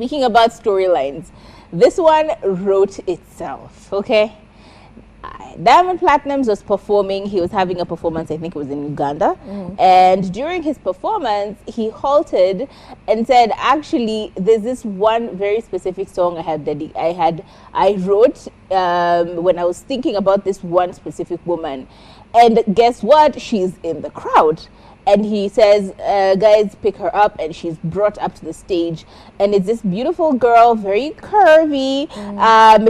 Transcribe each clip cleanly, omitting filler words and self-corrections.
speaking about storylines, this one wrote itself, okay? Diamond Platnumz was performing. He was having a performance, I think it was in Uganda. And during his performance, he halted and said, actually, there's this one very specific song I wrote when I was thinking about this one specific woman. And guess what? She's in the crowd. And he says, guys, pick her up. And she's brought up to the stage. And it's this beautiful girl, very curvy.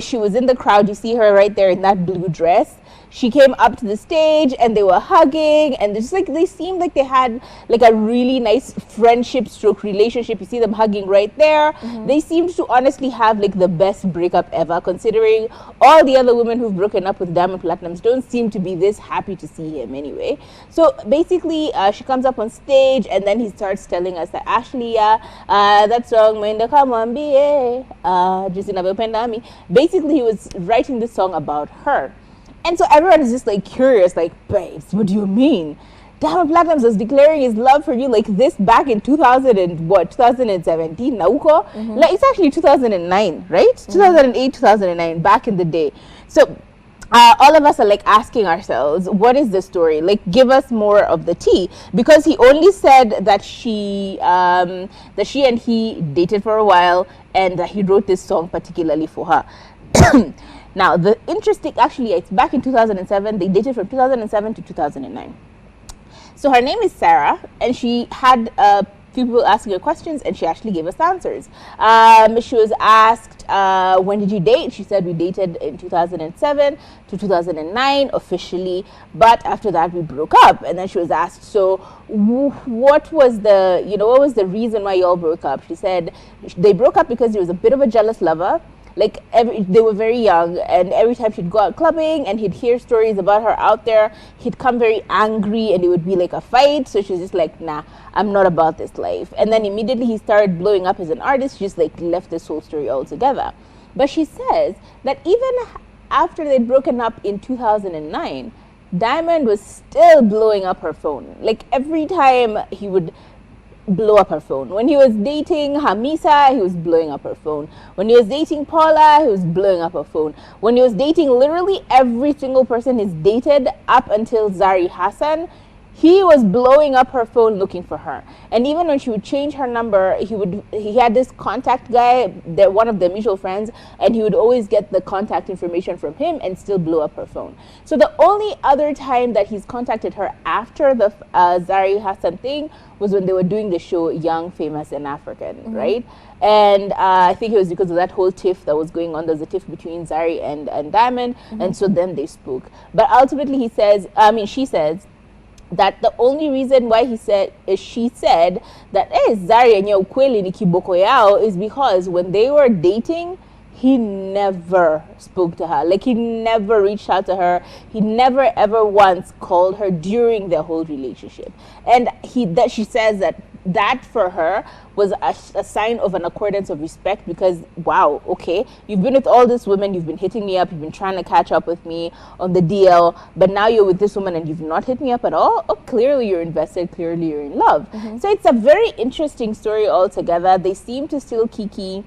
She was in the crowd. You see her right there in that blue dress. She came up to the stage and they were hugging, and just like they seemed like they had like a really nice friendship stroke relationship. You see them hugging right there. They seemed to honestly have like the best breakup ever, considering all the other women who've broken up with Diamond Platnumz don't seem to be this happy to see him anyway. So basically, she comes up on stage and then he starts telling us that Ashley, that song, Mwenda Kamwambie, Justina Bependami. Basically, he was writing this song about her. And so everyone is just like curious, like, babes, what do you mean? Diamond Platnumz was declaring his love for you like this back in 2017, Nauko? Like, it's actually 2009, right? 2008, 2009, back in the day. So all of us are like asking ourselves, what is the story? Like, give us more of the tea, because he only said that she and he dated for a while and that he wrote this song particularly for her. Now, the interesting, actually, it's back in 2007. They dated from 2007 to 2009. So her name is Sarah, and she had a few people asking her questions, and she actually gave us answers. She was asked, when did you date? She said, we dated in 2007 to 2009 officially, but after that we broke up. And then she was asked, so what was the reason why you all broke up? She said they broke up because he was a bit of a jealous lover. Like, they were very young, and every time she'd go out clubbing and he'd hear stories about her out there, he'd come very angry and it would be like a fight. So she was just like, nah, I'm not about this life. And then immediately he started blowing up as an artist. She just like left this whole story altogether. But she says that even after they'd broken up in 2009, Diamond was still blowing up her phone. Like, every time he would blow up her phone. When he was dating Hamisa, he was blowing up her phone. When he was dating Paula, he was blowing up her phone. When he was dating literally every single person he's dated up until Zari Hassan, he was blowing up her phone looking for her. And even when she would change her number, he had this contact guy, one of their mutual friends, and he would always get the contact information from him and still blow up her phone. So the only other time that he's contacted her after the Zari Hassan thing was when they were doing the show Young, Famous, and African, right? And I think it was because of that whole tiff that was going on. There's a tiff between Zari and Diamond, and so then they spoke. But ultimately she says that the only reason why she said that Zari and ukweli ni kiboko yao is because when they were dating, he never spoke to her. Like, he never reached out to her. He never ever once called her during their whole relationship. And she says that for her was a sign of an accordance of respect, because wow, okay, you've been with all these women, you've been hitting me up, you've been trying to catch up with me on the DL, but now you're with this woman and you've not hit me up at all. Oh, clearly you're invested, clearly you're in love. So it's a very interesting story altogether. They seem to still kiki.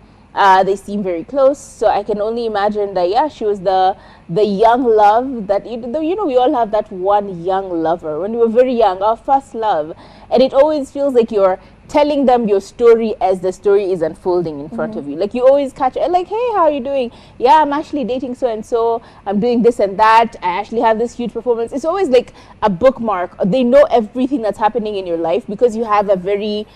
They seem very close, so I can only imagine that she was the young love that we all have that one young lover when we were very young, our first love, and it always feels like you're telling them your story as the story is unfolding in front of you. Like, you always catch it, like, hey, how are you doing? Yeah, I'm actually dating so and so, I'm doing this and that, I actually have this huge performance. It's always like a bookmark. They know everything that's happening in your life because you have a very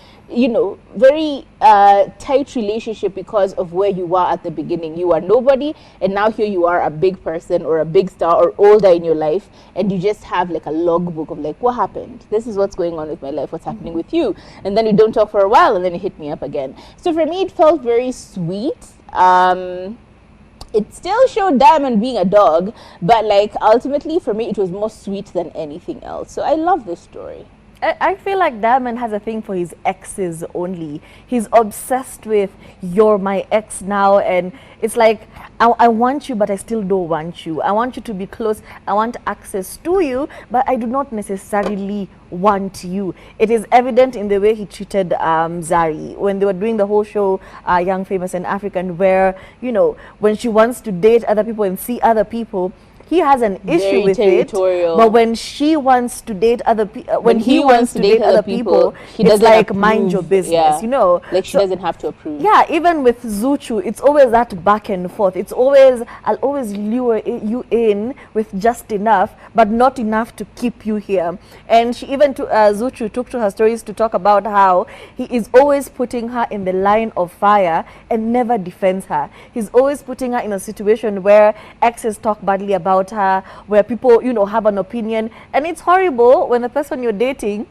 tight relationship because of where you were at the beginning. You are nobody, and now here you are, a big person or a big star or older in your life, and you just have like a logbook of like, what happened? This is what's going on with my life, what's happening with you? And then you don't talk for a while, and then you hit me up again. So for me, it felt very sweet. It still showed Diamond being a dog, but like ultimately for me, it was more sweet than anything else. So I love this story. I feel like Diamond has a thing for his exes only. He's obsessed with you're my ex now, and it's like I want you, but I still don't want you. I want you to be close. I want access to you, but I do not necessarily want you. It is evident in the way he treated Zari when they were doing the whole show, Young, Famous, and African, where, you know, when she wants to date other people and see other people, he has an issue with it, but when she wants to date other people, when he wants to date other people, it's like mind your business, you know. Like she doesn't have to approve. Yeah, even with Zuchu, it's always that back and forth. It's always, I'll always lure you in with just enough, but not enough to keep you here. And she even, Zuchu took to her stories to talk about how he is always putting her in the line of fire and never defends her. He's always putting her in a situation where exes talk badly about her, where people, you know, have an opinion, and it's horrible when the person you're dating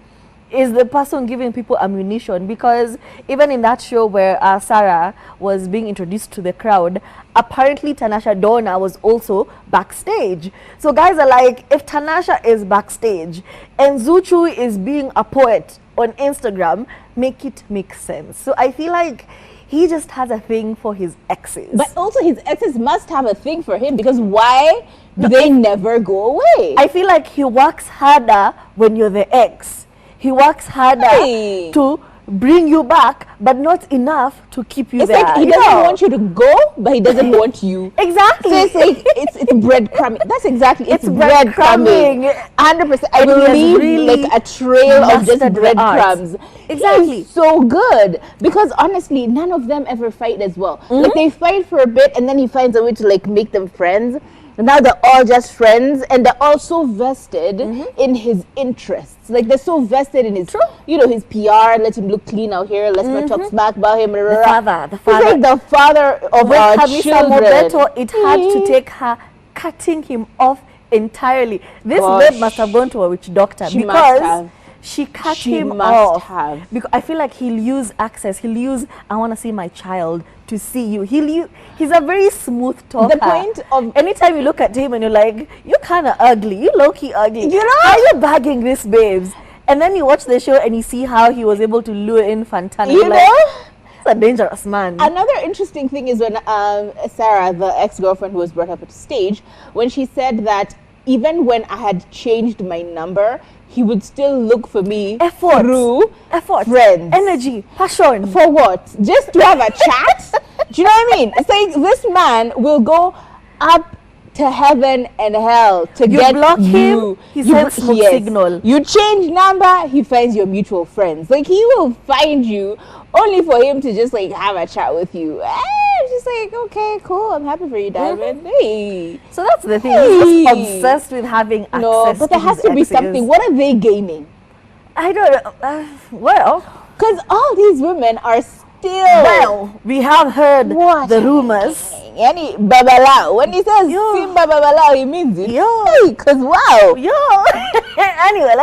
is the person giving people ammunition. Because even in that show where Sarah was being introduced to the crowd, apparently Tanasha Donna was also backstage. So guys are like, if Tanasha is backstage and Zuchu is being a poet on Instagram, make it make sense. So I feel like he just has a thing for his exes. But also his exes must have a thing for him, because why do they never go away? I feel like he works harder when you're the ex. He works harder to bring you back, but not enough to keep you it's there. Like he doesn't want you to go, but he doesn't want you. Exactly. So it's like it's breadcrumbing. That's exactly it's breadcrumbing. 100%. I believe really like a trail of just breadcrumbs. Exactly. He's so good, because honestly, none of them ever fight as well. Like they fight for a bit, and then he finds a way to like make them friends. And now they're all just friends, and they're all so vested in his interests. Like they're so vested in his, you know, his PR. Let him look clean out here. Let's not talk smack about him. The father. He's like the father of our children. It had to take her cutting him off entirely. This babe must have gone to a witch doctor, because she cut him off. Because I feel like he'll use access. He'll use, I want to see my child to see you. He's a very smooth talker. The point of anytime you look at him and you're like, you're kind of ugly. You low-key ugly. You know? How are you bagging this, babes? And then you watch the show and you see how he was able to lure in Fantana. You know? He's a dangerous man. Another interesting thing is when Sarah, the ex-girlfriend who was brought up at stage, when she said that even when I had changed my number, he would still look for me through friends. Energy, passion. For what? Just to have a chat? Do you know what I mean? It's like this man will go up to heaven and hell to get block you. Him, he sends smoke signal. You change number, he finds your mutual friends. Like he will find you only for him to just like have a chat with you. Just like, okay, cool, I'm happy for you, Diamond. Hey. So that's the thing. He's just obsessed with having access. No, but there has to be something. What are they gaining? I don't know. Well, because all these women are still. Well, we have heard the rumors. Yani babala. When he says Simba babala, he means it. Yo. Because wow. Yo. Anyway.